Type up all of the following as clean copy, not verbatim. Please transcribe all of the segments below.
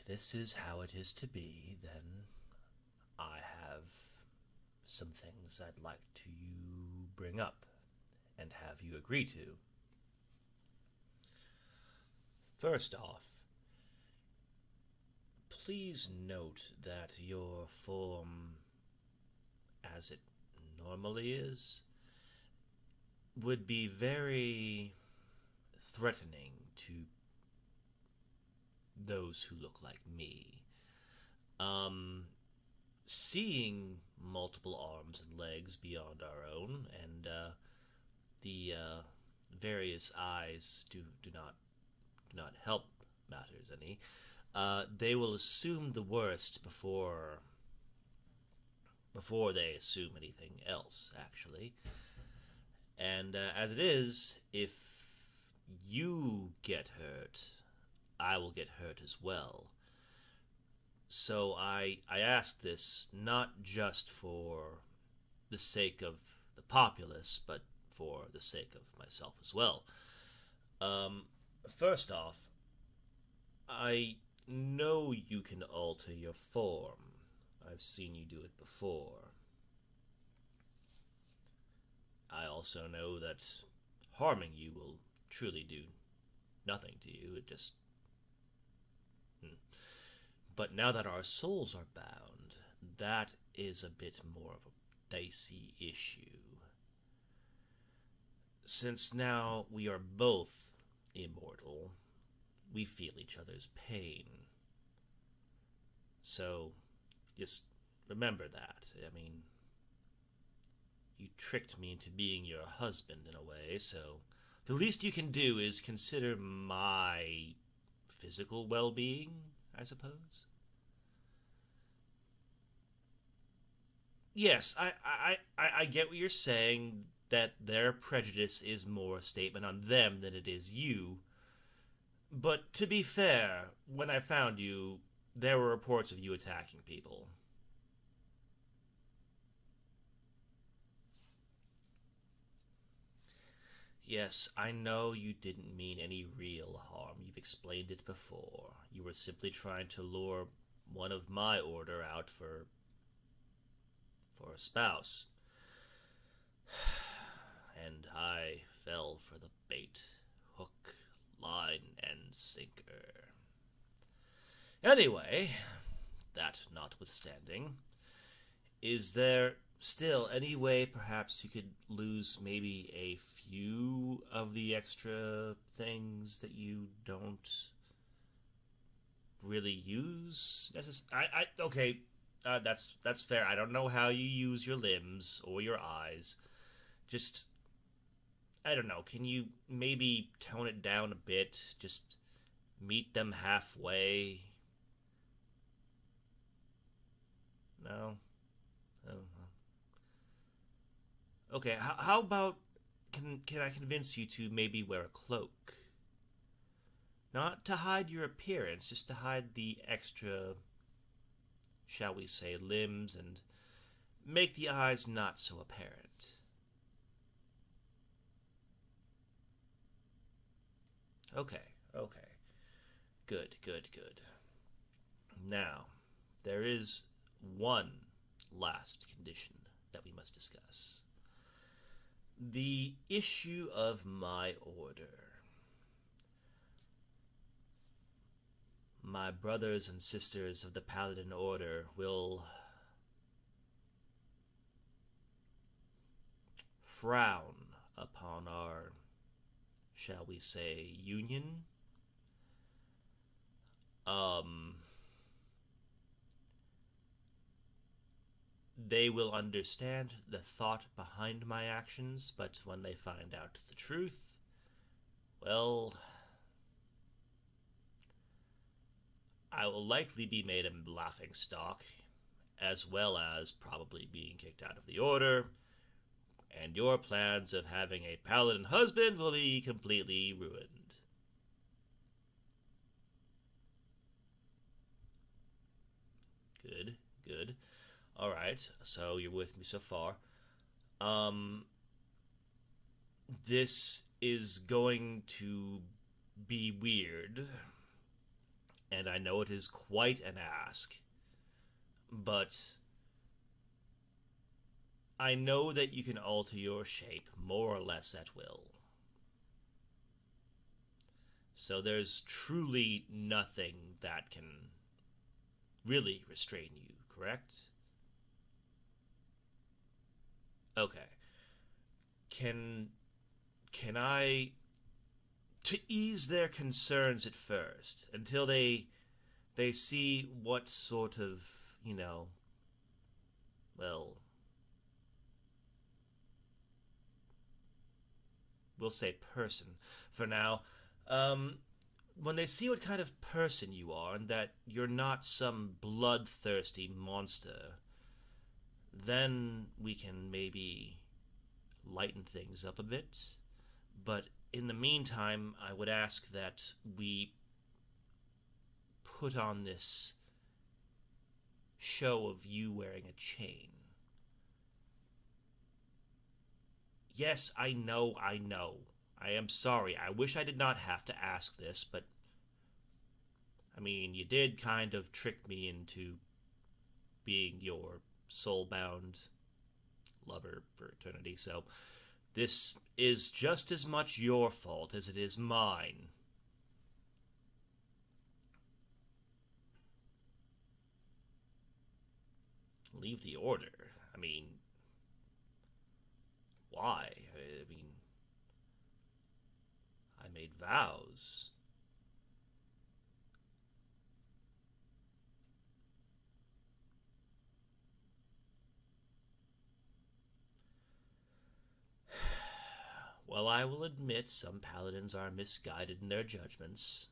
this is how it is to be, then I have some things I'd like to bring up and have you agree to. First off, please note that your form, as it normally is, would be very threatening to those who look like me. Seeing multiple arms and legs beyond our own, and the various eyes do not help matters any. They will assume the worst before they assume anything else, actually. And as it is, if you get hurt, I will get hurt as well. So I ask this not just for the sake of the populace, but for the sake of myself as well. First off, I know you can alter your form. I've seen you do it before. I also know that harming you will truly do nothing to you. It just... But now that our souls are bound, that is a bit more of a dicey issue. Since now we are both immortal, we feel each other's pain. So, just remember that. I mean, you tricked me into being your husband in a way, so the least you can do is consider my physical well-being, I suppose. Yes, I get what you're saying, that their prejudice is more a statement on them than it is you. But to be fair, when I found you, there were reports of you attacking people. Yes, I know you didn't mean any real harm. You've explained it before. You were simply trying to lure one of my order out for a spouse. And I fell for the bait. Hook, line, and sinker. Anyway, that notwithstanding, is there still any way perhaps you could lose maybe a few of the extra things that you don't really use? Okay, that's fair. I don't know how you use your limbs or your eyes. Just, I don't know, can you maybe tone it down a bit? Just meet them halfway? No? Oh. Okay, how about, can I convince you to maybe wear a cloak? Not to hide your appearance, just to hide the extra, shall we say, limbs, and make the eyes not so apparent. Okay. Good. Now, there is one last condition that we must discuss. The issue of my order. My brothers and sisters of the Paladin Order will frown upon our, shall we say, union. They will understand the thought behind my actions, but when they find out the truth, well, I will likely be made a laughingstock, as well as probably being kicked out of the Order, and your plans of having a paladin husband will be completely ruined. Good. Alright, so you're with me so far. This is going to be weird. and I know it is quite an ask, but I know that you can alter your shape more or less at will. So there's truly nothing that can really restrain you, correct? Okay. Can I, to ease their concerns at first, until they see what sort of, well, we'll say person for now. When they see what kind of person you are, and that you're not some bloodthirsty monster, then we can maybe lighten things up a bit. But in the meantime, I would ask that we put on this show of you wearing a chain. Yes, I know. I am sorry. I wish I did not have to ask this, but I mean, you did kind of trick me into being your soul-bound lover for eternity, so this is just as much your fault as it is mine. Leave the order? I mean, why? I mean, I made vows. Well, I will admit some paladins are misguided in their judgments.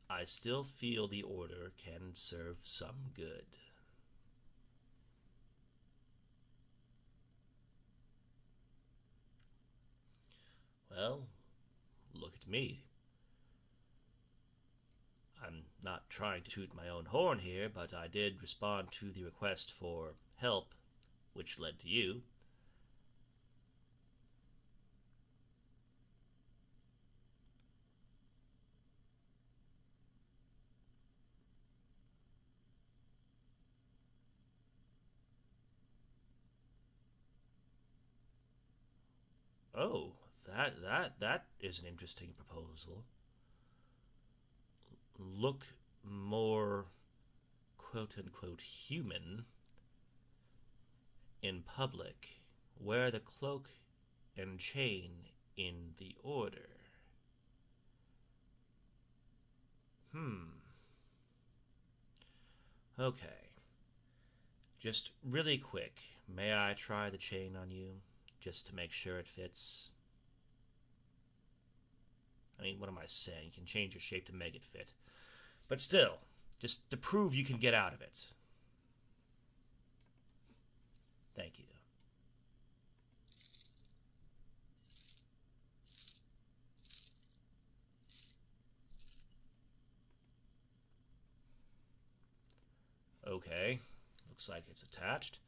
I still feel the order can serve some good. Well, look at me. I'm not trying to toot my own horn here, but I did respond to the request for help, which led to you. Oh, that is an interesting proposal. Look more quote-unquote human in public. Wear the cloak and chain in the order. Okay. Just really quick, may I try the chain on you, just to make sure it fits? I mean, what am I saying? You can change your shape to make it fit. But still, just to prove you can get out of it. Thank you. Okay, looks like it's attached.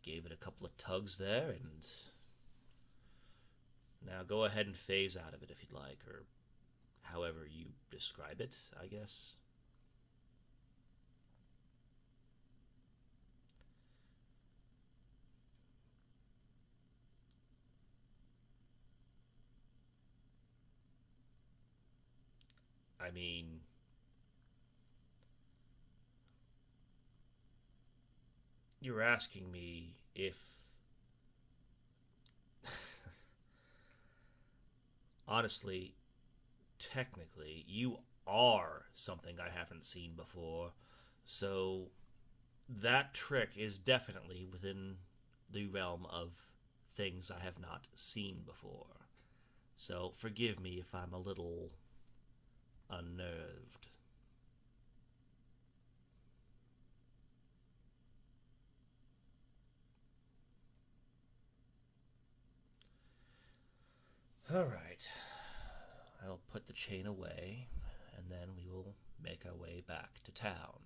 Gave it a couple of tugs there, and now go ahead and phase out of it if you'd like, or however you describe it, I guess. I mean, you're asking me if honestly, technically, you are something I haven't seen before, so that trick is definitely within the realm of things I have not seen before. So forgive me if I'm a little unnerved. Alright, I'll put the chain away, and then we will make our way back to town.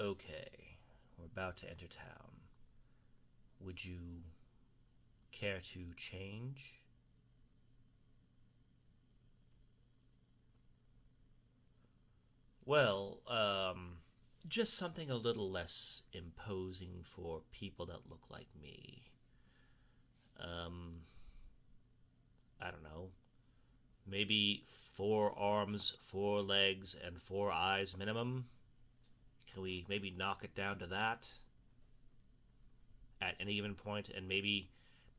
Okay, we're about to enter town. Would you care to change? Well, just something a little less imposing for people that look like me. I don't know. Maybe 4 arms, 4 legs, and 4 eyes minimum? Can we maybe knock it down to that? At any given point, and maybe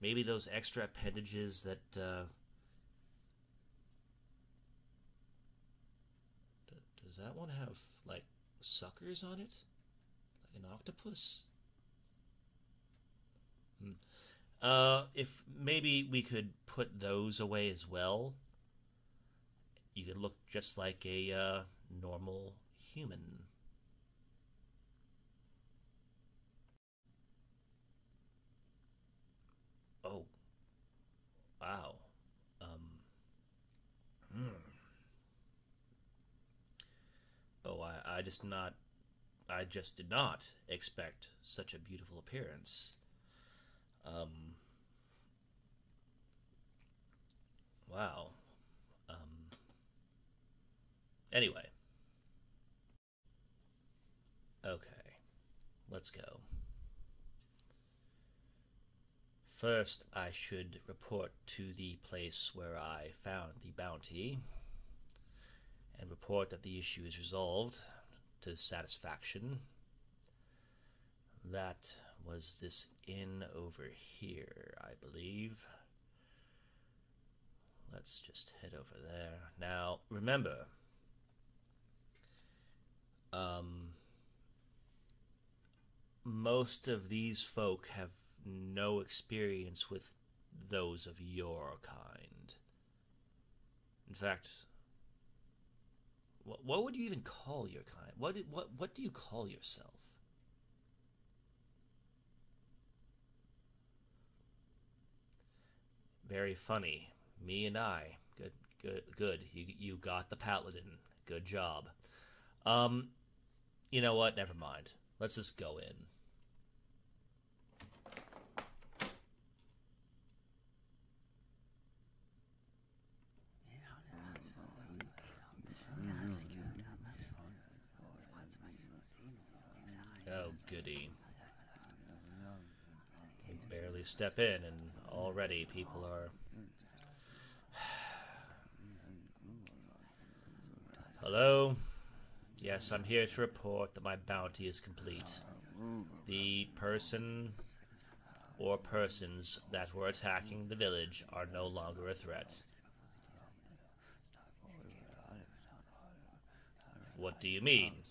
those extra appendages that, does that one have, like, suckers on it? Like an octopus? If maybe we could put those away as well. You could look just like a, normal human. Oh. Wow. Hmm. Oh, I just did not expect such a beautiful appearance. Um, wow. Um, anyway. Okay. Let's go. First, I should report to the place where I found the bounty and report that the issue is resolved to satisfaction. That was this inn over here, I believe. Let's just head over there. Now, remember, most of these folk have no experience with those of your kind. In fact, what would you even call your kind? What do you call yourself? Very funny. Me and I. Good. You got the Paladin. Good job. You know what? Never mind. Let's just go in. Oh, goody. We barely step in, and already people are... Hello? Yes, I'm here to report that my bounty is complete. The person or persons that were attacking the village are no longer a threat. What do you mean?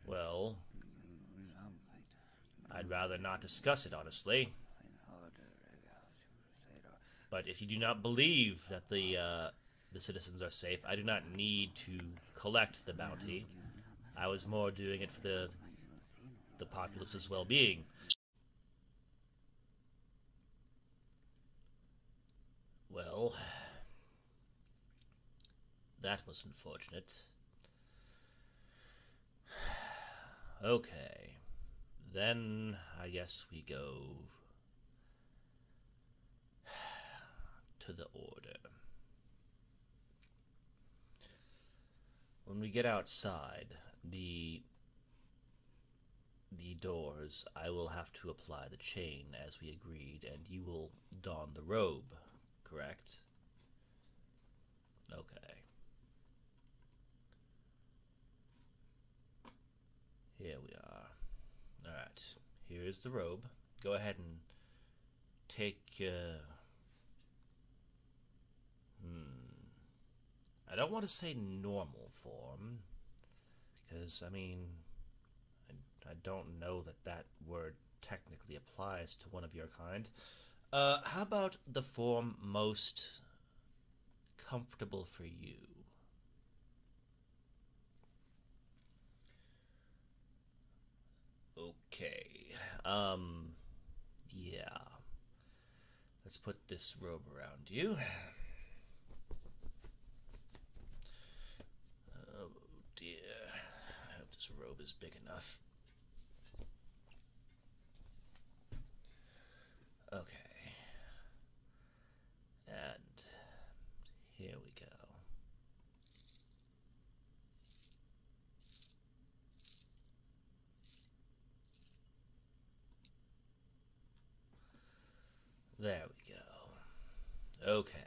Well, I'd rather not discuss it, honestly. But if you do not believe that the citizens are safe, I do not need to collect the bounty. I was more doing it for the populace's well-being. Well, that was unfortunate. Okay. Then I guess we go to the order. When we get outside the doors, I will have to apply the chain as we agreed, and you will don the robe, correct? Okay. Here we are. Alright, here is the robe. Go ahead and take, I don't want to say normal form, because, I mean, I don't know that word technically applies to one of your kind. How about the form most comfortable for you? Okay, yeah. Let's put this robe around you. is big enough. Okay. And here we go. There we go. Okay.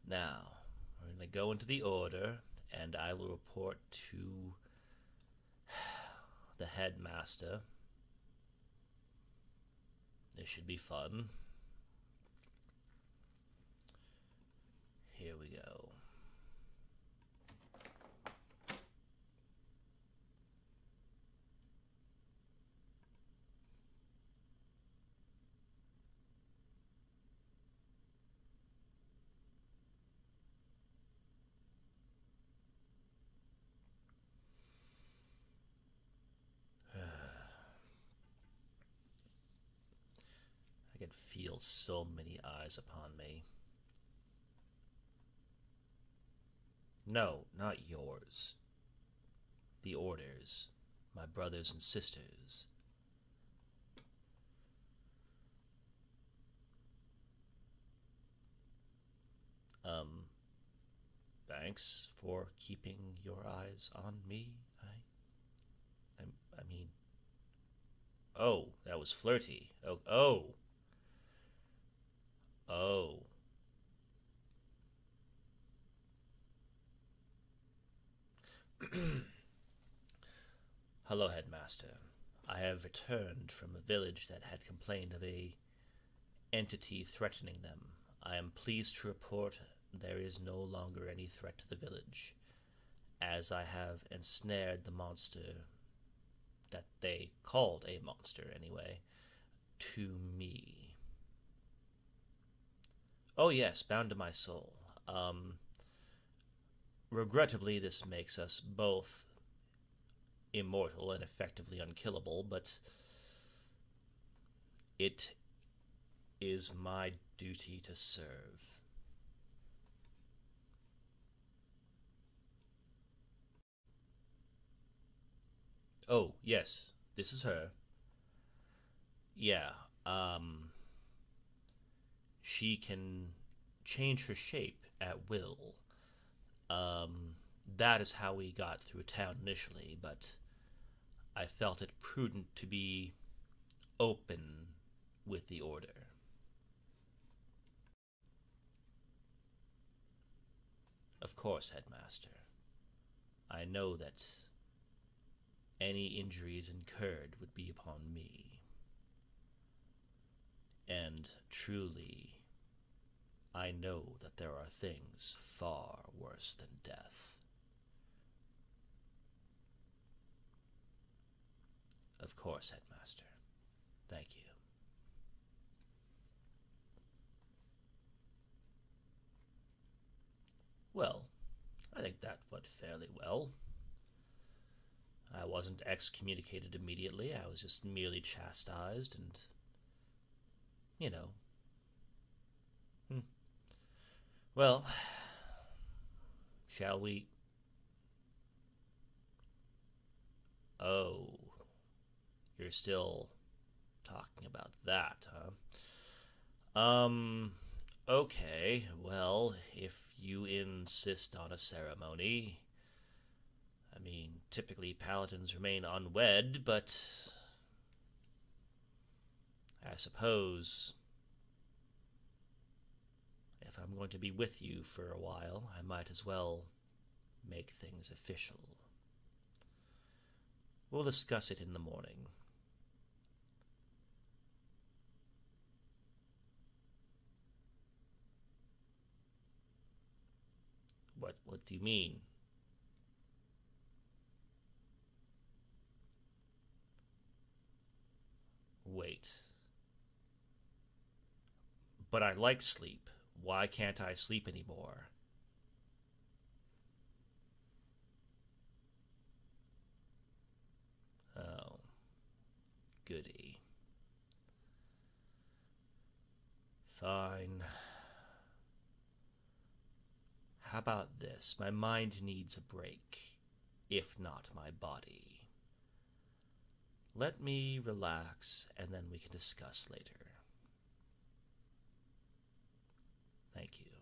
Now, we're going to go into the order, and I will report to the headmaster. This should be fun. Here we go. I can feel so many eyes upon me. No, not yours. The Order's, my brothers and sisters. Thanks for keeping your eyes on me. I mean, oh, that was flirty. Oh. Hello, Headmaster. I have returned from a village that had complained of a entity threatening them. I am pleased to report there is no longer any threat to the village, as I have ensnared the monster that they called a monster, anyway, to me. Oh yes, bound to my soul. Regrettably, this makes us both immortal and effectively unkillable, but it is my duty to serve. Oh, yes, this is her. Yeah, she can change her shape at will. That is how we got through town initially, but I felt it prudent to be open with the Order. Of course, Headmaster. I know that any injuries incurred would be upon me. And truly, I know that there are things far worse than death. Of course, Headmaster. Thank you. Well, I think that went fairly well. I wasn't excommunicated immediately, I was just merely chastised and, you know. Well, shall we? Oh, you're still talking about that, huh? Okay, well, if you insist on a ceremony. I mean, typically paladins remain unwed, but I suppose if I'm going to be with you for a while, I might as well make things official. We'll discuss it in the morning. What do you mean? Wait. But I like sleep. Why can't I sleep anymore? Oh, goody. Fine. How about this? My mind needs a break. if not my body. Let me relax, and then we can discuss later. Thank you.